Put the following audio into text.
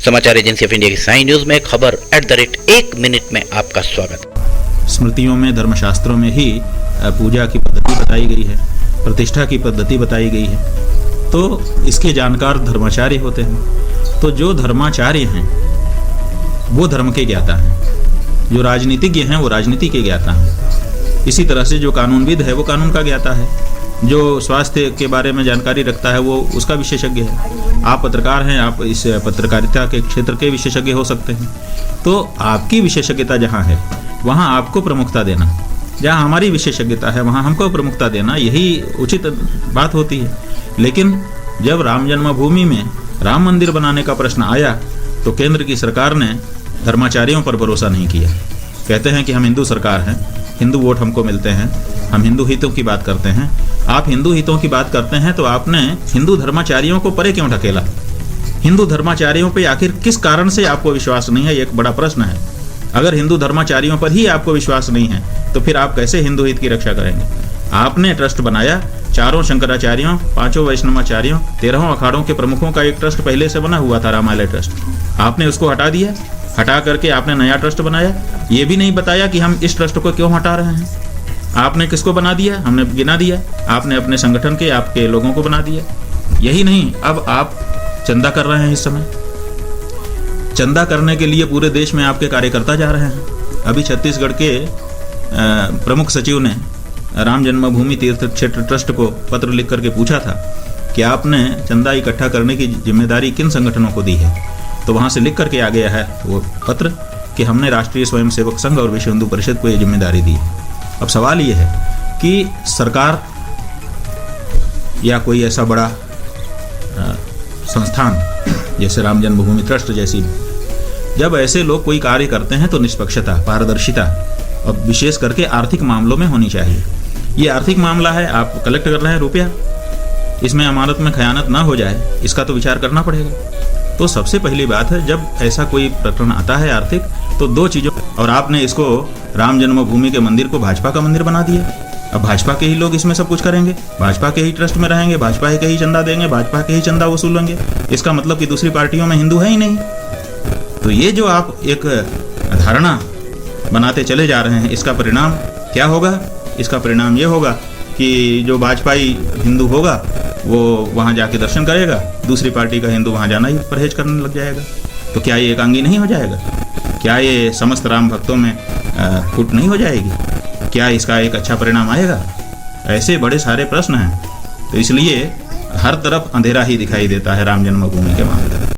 समाचार agency of India की Sai news में खबर @1 मिनट में आपका स्वागत। स्मृतियों में, धर्मशास्त्रों में ही पूजा की पद्धति बताई गई है, प्रतिष्ठा की पद्धति बताई गई है। तो इसके जानकार धर्माचार्य होते हैं। तो जो धर्माचार्य हैं वो धर्म के ज्ञाता हैं, जो राजनीतिज्ञ हैं वो राजनीति के ज्ञाता हैं। इसी तरह से जो कानूनविद है वो कानून का ज्ञाता है, जो स्वास्थ्य के बारे में जानकारी रखता है वो उसका विशेषज्ञ है। आप पत्रकार हैं, आप इस पत्रकारिता के क्षेत्र के विशेषज्ञ हो सकते हैं। तो आपकी विशेषज्ञता जहाँ है वहाँ आपको प्रमुखता देना, जहाँ हमारी विशेषज्ञता है वहाँ हमको प्रमुखता देना, यही उचित बात होती है। लेकिन जब राम जन्मभूमि में राम मंदिर बनाने का प्रश्न आया तो केंद्र की सरकार ने धर्माचार्यों पर भरोसा नहीं किया। कहते हैं कि हम हिंदू सरकार हैं, हिंदू वोट हमको मिलते हैं, हम हिंदू हितों की बात करते हैं। आप हिंदू हितों की बात करते हैं तो आपने हिंदू धर्माचार्यों को परे क्यों ढकेला? हिंदू धर्माचार्यों पे आखिर किस कारण से आपको विश्वास नहीं है, ये एक बड़ा प्रश्न है। अगर हिंदू धर्माचार्यों पर ही आपको विश्वास नहीं है तो फिर आप कैसे हिंदू हित की रक्षा करेंगे? आपने ट्रस्ट बनाया, चारों शंकराचार्यों, 5 वैष्णवाचार्यों, 13 अखाड़ों के प्रमुखों का एक ट्रस्ट पहले से बना हुआ था, रामालय ट्रस्ट। आपने उसको हटा दिया, हटा करके आपने नया ट्रस्ट बनाया। ये भी नहीं बताया कि हम इस ट्रस्ट को क्यों हटा रहे हैं। आपने किसको बना दिया? हमने गिना दिया। आपने अपने संगठन के, आपके लोगों को बना दिया। यही नहीं, अब आप चंदा कर रहे हैं। इस समय चंदा करने के लिए पूरे देश में आपके कार्यकर्ता जा रहे हैं। अभी छत्तीसगढ़ के प्रमुख सचिव ने राम जन्मभूमि तीर्थ क्षेत्र ट्रस्ट को पत्र लिख करके पूछा था कि आपने चंदा इकट्ठा करने की जिम्मेदारी किन संगठनों को दी है। तो वहाँ से लिख करके आ गया है वो पत्र कि हमने राष्ट्रीय स्वयंसेवक संघ और विश्व हिंदू परिषद को ये जिम्मेदारी दी है। अब सवाल ये है कि सरकार या कोई ऐसा बड़ा संस्थान जैसे राम जन्मभूमि ट्रस्ट जैसी, जब ऐसे लोग कोई कार्य करते हैं तो निष्पक्षता, पारदर्शिता और विशेष करके आर्थिक मामलों में होनी चाहिए। ये आर्थिक मामला है, आप कलेक्ट कर रहे हैं रुपया, इसमें अमानत में खयानत ना हो जाए, इसका तो विचार करना पड़ेगा। तो सबसे पहली बात है, जब ऐसा कोई प्रकरण आता है आर्थिक, तो 2 चीज़ों, और आपने इसको राम जन्मभूमि के मंदिर को भाजपा का मंदिर बना दिया। अब भाजपा के ही लोग इसमें सब कुछ करेंगे, भाजपा के ही ट्रस्ट में रहेंगे, भाजपा के ही चंदा देंगे, भाजपा के ही चंदा वसूलेंगे। इसका मतलब कि दूसरी पार्टियों में हिंदू है ही नहीं। तो ये जो आप एक धारणा बनाते चले जा रहे हैं, इसका परिणाम क्या होगा? इसका परिणाम ये होगा कि जो भाजपाई हिंदू होगा वो वहाँ जाके दर्शन करेगा, दूसरी पार्टी का हिंदू वहाँ जाना ही परहेज करने लग जाएगा। तो क्या ये एकांगी नहीं हो जाएगा? क्या ये समस्त राम भक्तों में फूट नहीं हो जाएगी? क्या इसका एक अच्छा परिणाम आएगा? ऐसे बड़े सारे प्रश्न हैं। तो इसलिए हर तरफ अंधेरा ही दिखाई देता है राम जन्मभूमि के मामले।